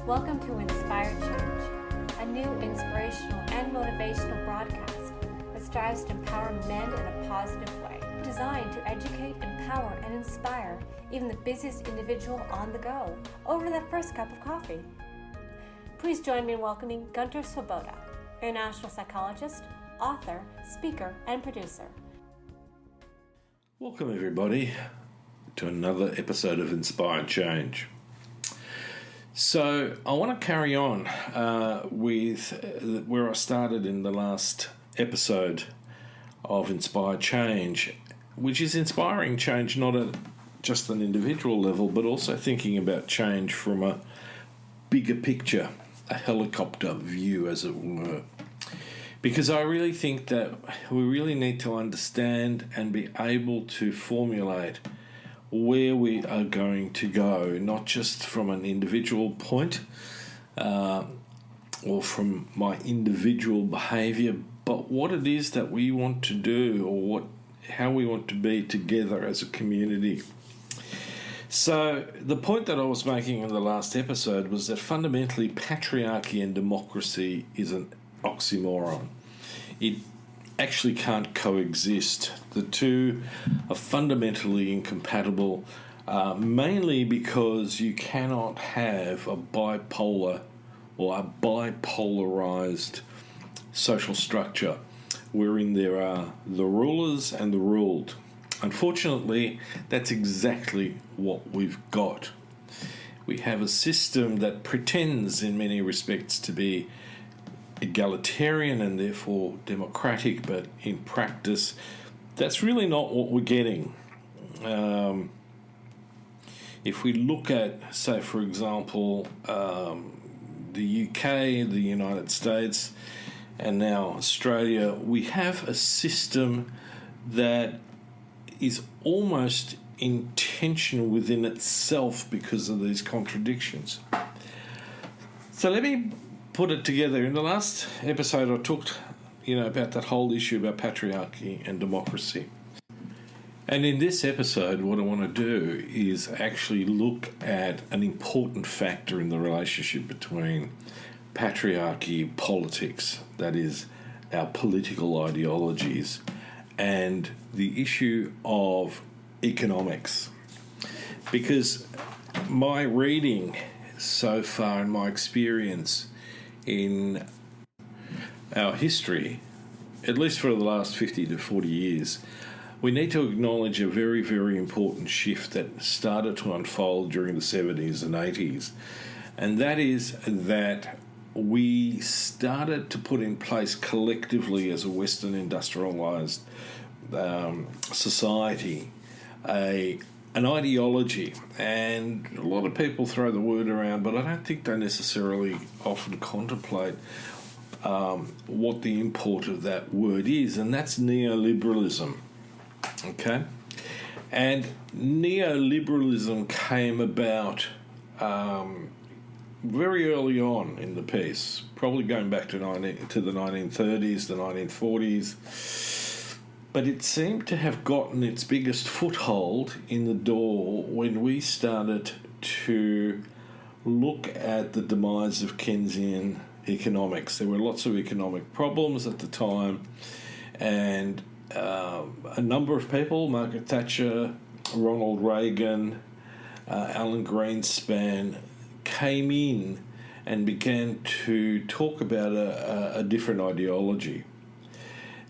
Welcome to Inspired Change, a new inspirational and motivational broadcast that strives to empower men in a positive way, designed to educate, empower, and inspire even the busiest individual on the go over that first cup of coffee. Please join me in welcoming Gunter, international psychologist, author, speaker, and producer. Welcome everybody to another episode of Inspired Change. So I want to carry on with where I started in the last episode of Inspired Change, which is inspiring change not at just an individual level, but also thinking about change from a bigger picture, a helicopter view as it were. Because I really think that we really need to understand and be able to formulate where we are going to go, not just from an individual point or from my individual behaviour, but what it is that we want to do or how we want to be together as a community. So the point that I was making in the last episode was that fundamentally patriarchy and democracy is an oxymoron. It actually can't coexist. The two are fundamentally incompatible, mainly because you cannot have a bipolar or a bipolarized social structure wherein there are the rulers and the ruled. Unfortunately, that's exactly what we've got. We have a system that pretends in many respects to be egalitarian and therefore democratic, but in practice that's really not what we're getting. If we look at, say for example, the UK, the United States, and now Australia, we have a system that is almost in tension within itself because of these contradictions. So let me put it together. In the last episode, I talked, about that whole issue about patriarchy and democracy. And in this episode, what I want to do is actually look at an important factor in the relationship between patriarchy, politics, that is, our political ideologies, and the issue of economics. Because my reading so far and my experience in our history, at least for the last 50 to 40 years, we need to acknowledge a very, very important shift that started to unfold during the 70s and 80s. And that is that we started to put in place collectively as a Western industrialized society an ideology, and a lot of people throw the word around, but I don't think they necessarily often contemplate what the import of that word is, and that's neoliberalism. Okay? And neoliberalism came about very early on in the piece, probably going back to the 1930s, the 1940s. But it seemed to have gotten its biggest foothold in the door when we started to look at the demise of Keynesian economics. There were lots of economic problems at the time, and a number of people, Margaret Thatcher, Ronald Reagan, Alan Greenspan, came in and began to talk about a different ideology.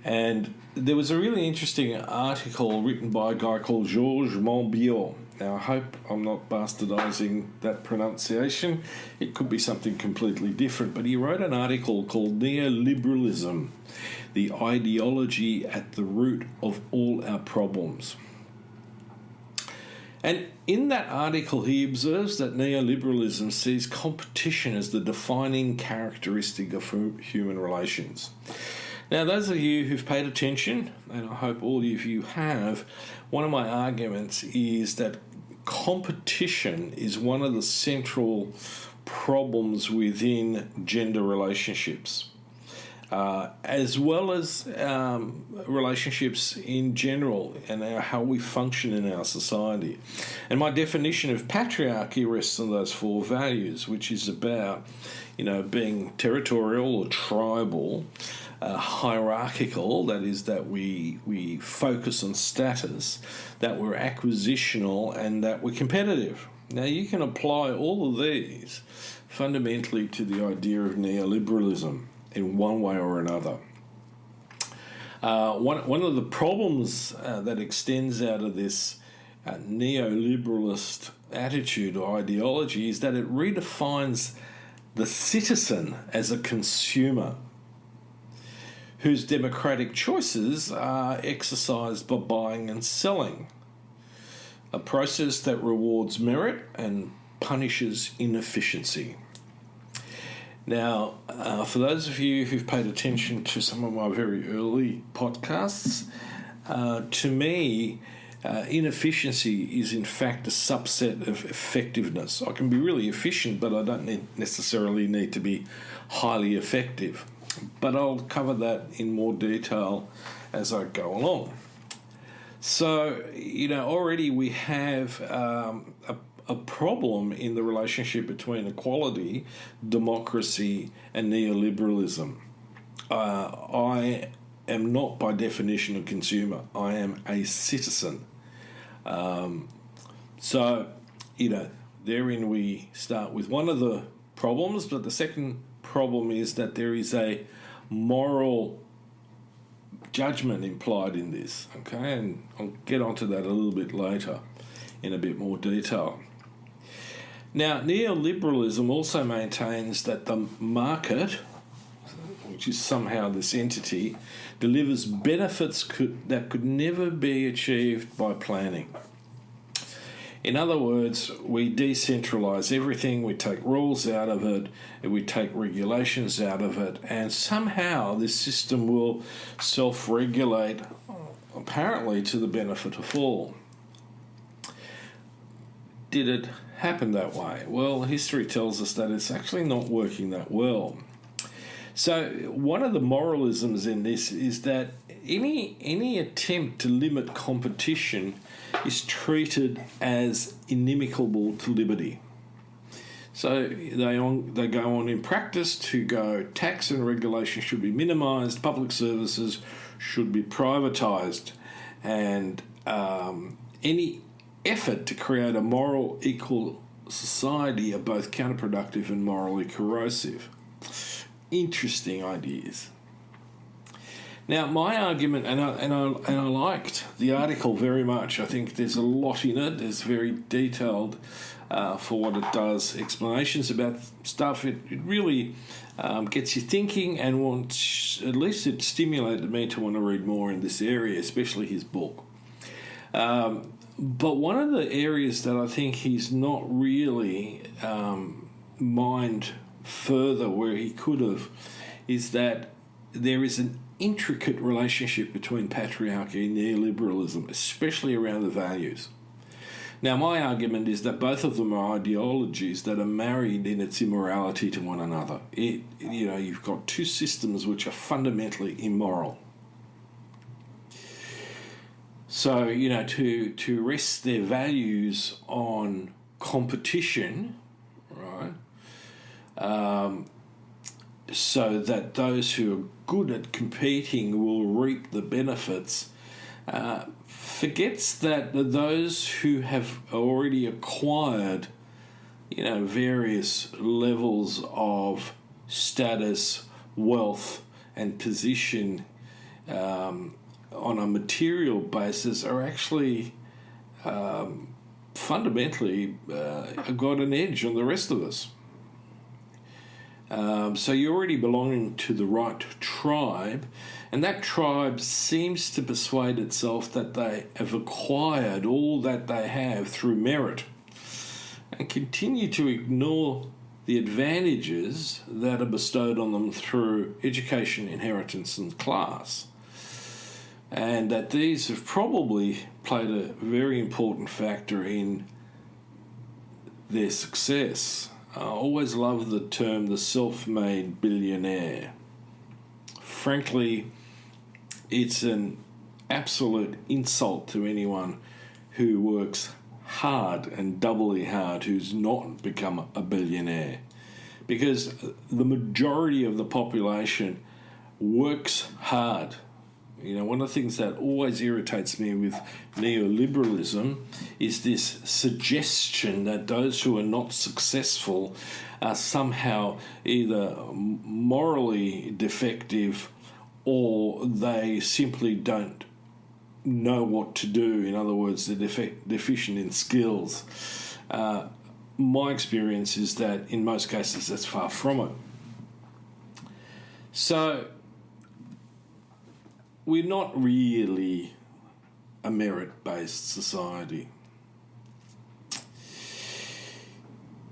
And there was a really interesting article written by a guy called Georges Monbiot. Now, I hope I'm not bastardizing that pronunciation. It could be something completely different. But he wrote an article called Neoliberalism, the ideology at the root of all our problems. And in that article, he observes that neoliberalism sees competition as the defining characteristic of human relations. Now, those of you who've paid attention, and I hope all of you have, one of my arguments is that competition is one of the central problems within gender relationships. as well as relationships in general and how we function in our society. And my definition of patriarchy rests on those four values, which is about, being territorial or tribal, hierarchical, that is, that we focus on status, that we're acquisitional, and that we're competitive. Now, you can apply all of these fundamentally to the idea of neoliberalism in one way or another. One of the problems that extends out of this neoliberalist attitude or ideology is that it redefines the citizen as a consumer whose democratic choices are exercised by buying and selling, a process that rewards merit and punishes inefficiency. Now, for those of you who've paid attention to some of my very early podcasts, to me, inefficiency is in fact a subset of effectiveness. I can be really efficient, but I don't necessarily need to be highly effective. But I'll cover that in more detail as I go along. So, already we have a problem in the relationship between equality, democracy, and neoliberalism. I am not by definition a consumer. I am a citizen. Therein we start with one of the problems, but the second problem is that there is a moral judgment implied in this, okay? And I'll get onto that a little bit later in a bit more detail. Now, neoliberalism also maintains that the market, which is somehow this entity, delivers benefits that could never be achieved by planning. In other words, we decentralise everything, we take rules out of it, we take regulations out of it, and somehow this system will self-regulate, apparently to the benefit of all. Did it happen that way? Well, history tells us that it's actually not working that well. So one of the moralisms in this is that any attempt to limit competition is treated as inimical to liberty. So they go on in practice to go tax and regulation should be minimised, public services should be privatised, and any effort to create a moral equal society are both counterproductive and morally corrosive. Interesting ideas. Now, my argument, and I liked the article very much. I think there's a lot in it. It's very detailed for what it does. Explanations about stuff. It really gets you thinking, and at least it stimulated me to want to read more in this area, especially his book. But one of the areas that I think he's not really mined further where he could have is that there is an intricate relationship between patriarchy and neoliberalism, especially around the values. Now, my argument is that both of them are ideologies that are married in its immorality to one another. You've got two systems which are fundamentally immoral. So, to rest their values on competition, right, so that those who are good at competing will reap the benefits, forgets that those who have already acquired, various levels of status, wealth, and position on a material basis are actually fundamentally got an edge on the rest of us. So you're already belonging to the right tribe, and that tribe seems to persuade itself that they have acquired all that they have through merit and continue to ignore the advantages that are bestowed on them through education, inheritance, and class. And that these have probably played a very important factor in their success. I always love the term the self-made billionaire. frankly, it's an absolute insult to anyone who works hard and doubly hard who's not become a billionaire, because the majority of the population works hard. You know, one of the things that always irritates me with neoliberalism is this suggestion that those who are not successful are somehow either morally defective or they simply don't know what to do. In other words, they're deficient in skills. My experience is that in most cases that's far from it. So we're not really a merit-based society.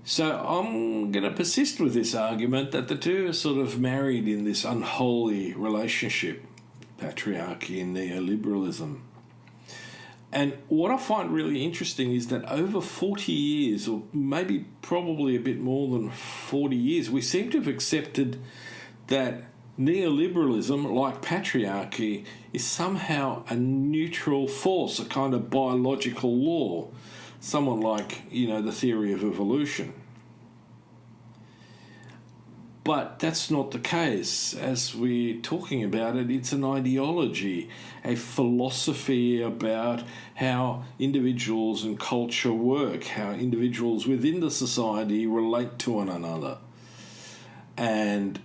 So I'm going to persist with this argument that the two are sort of married in this unholy relationship, patriarchy and neoliberalism. And what I find really interesting is that over 40 years, or maybe probably a bit more than 40 years, we seem to have accepted that neoliberalism, like patriarchy, is somehow a neutral force, a kind of biological law, someone like, the theory of evolution. But that's not the case. As we're talking about it, it's an ideology, a philosophy about how individuals and culture work, how individuals within the society relate to one another. And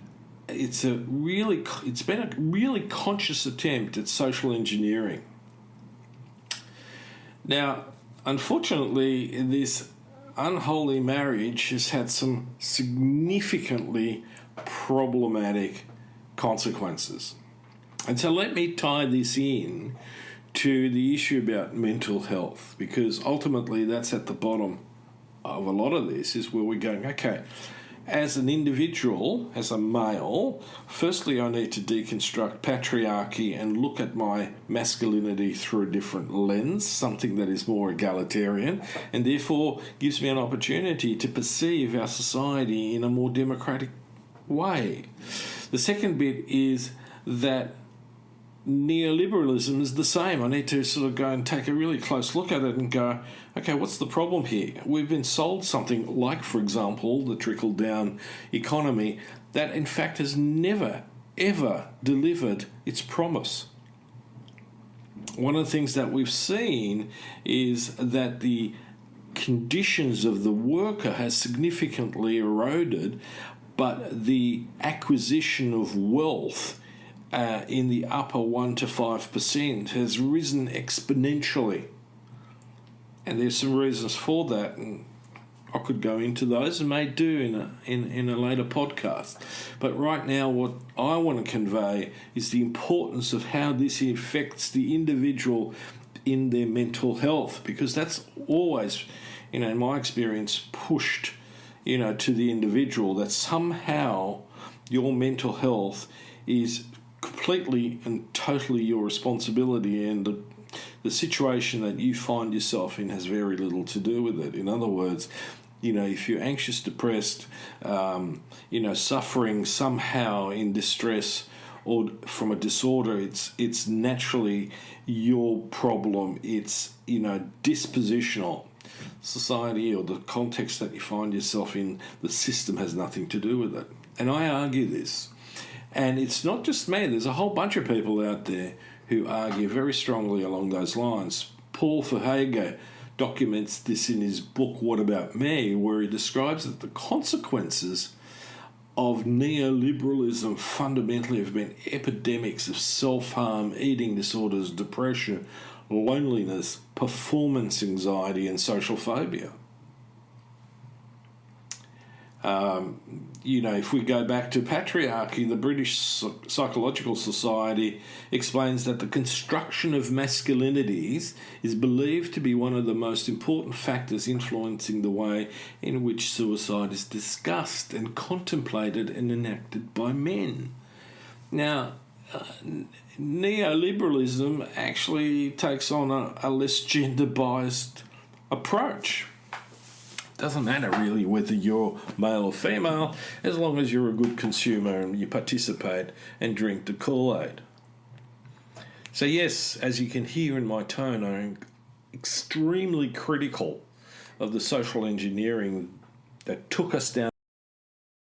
it's been a really conscious attempt at social engineering. Now, unfortunately, this unholy marriage has had some significantly problematic consequences. And so let me tie this in to the issue about mental health, because ultimately that's at the bottom of a lot of this, is where we're going, okay, as an individual, as a male, firstly I need to deconstruct patriarchy and look at my masculinity through a different lens, something that is more egalitarian, and therefore gives me an opportunity to perceive our society in a more democratic way. The second bit is that neoliberalism is the same. I need to sort of go and take a really close look at it and go, okay, what's the problem here? We've been sold something like, for example, the trickle-down economy that in fact has never, ever delivered its promise. One of the things that we've seen is that the conditions of the worker has significantly eroded, but the acquisition of wealth in the upper 1 to 5% has risen exponentially. And there's some reasons for that, and I could go into those and may do in a later podcast. But right now what I want to convey is the importance of how this affects the individual in their mental health, because that's always, in my experience, pushed, to the individual, that somehow your mental health is completely and totally your responsibility, and the situation that you find yourself in has very little to do with it. In other words, if you're anxious, depressed, suffering somehow in distress or from a disorder, it's naturally your problem. It's, dispositional. Society or the context that you find yourself in, the system has nothing to do with it. And I argue this. And it's not just me. There's a whole bunch of people out there who argue very strongly along those lines. Paul Verhaeghe documents this in his book, What About Me?, where he describes that the consequences of neoliberalism fundamentally have been epidemics of self-harm, eating disorders, depression, loneliness, performance anxiety, and social phobia. If we go back to patriarchy, the British Psychological Society explains that the construction of masculinities is believed to be one of the most important factors influencing the way in which suicide is discussed and contemplated and enacted by men. Now, neoliberalism actually takes on a less gender-biased approach. doesn't matter really whether you're male or female, as long as you're a good consumer and you participate and drink the Kool-Aid. So yes, as you can hear in my tone, I'm extremely critical of the social engineering that took us down